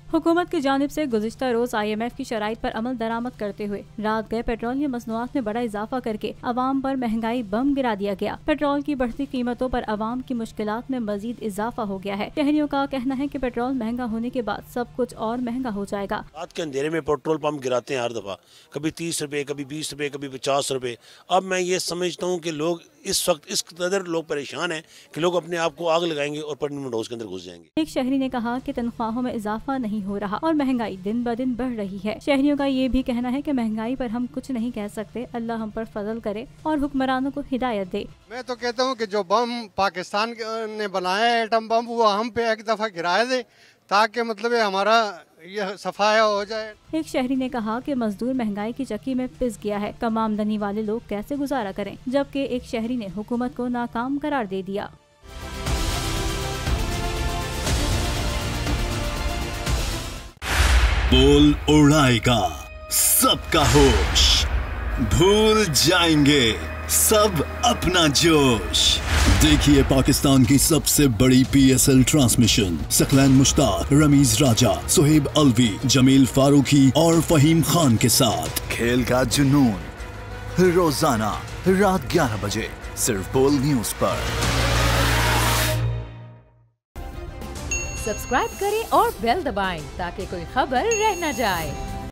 हुकूमत की जानिब से गुज़िश्ता रोज IMF की शराइत पर अमल दरामद करते हुए रात गए पेट्रोलियम मसनूआत में बड़ा इजाफा करके अवाम पर महंगाई बम गिरा दिया गया। पेट्रोल की बढ़ती कीमतों पर अवाम की मुश्किलात में मजीद इजाफा हो गया है। शहरियों का कहना है कि पेट्रोल महंगा होने के बाद सब कुछ और महंगा हो जाएगा। रात के अंधेरे में पेट्रोल पंप गिराते हैं हर दफा, कभी 30 रुपए, कभी 20 रुपए, कभी 50 रुपए। अब मैं ये समझता हूँ कि लोग इस वक्त इस कदर लोग परेशान हैं कि लोग अपने आप को आग लगाएंगे और परमानेंट हाउस के अंदर घुस जाएंगे। एक शहरी ने कहा कि तनख्वाहों में इजाफा नहीं हो रहा और महंगाई दिन ब दिन बढ़ रही है। शहरियों का ये भी कहना है कि महंगाई पर हम कुछ नहीं कह सकते, अल्लाह हम पर फजल करे और हुक्मरानों को हिदायत दे। मैं तो कहता हूँ कि जो बम पाकिस्तान ने बनाया है एटम बम, वो हम पे एक दफा गिराया दे ताकि मतलब हमारा यह सफाया हो जाए। एक शहरी ने कहा कि मजदूर महंगाई की चक्की में पिस गया है, कम आमदनी वाले लोग कैसे गुजारा करें, जबकि एक शहरी ने हुकूमत को नाकाम करार दे दिया। बोल उड़ाएगा सबका होश, भूल जाएंगे सब अपना जोश। देखिए पाकिस्तान की सबसे बड़ी PSL ट्रांसमिशन सकलैन मुश्ताक, रमीज राजा, सुहेब अलवी, जमील फारूकी और फहीम खान के साथ खेल का जुनून रोजाना रात 11 बजे सिर्फ बोल न्यूज पर। सब्सक्राइब करें और बेल दबाएं ताकि कोई खबर रह न जाए।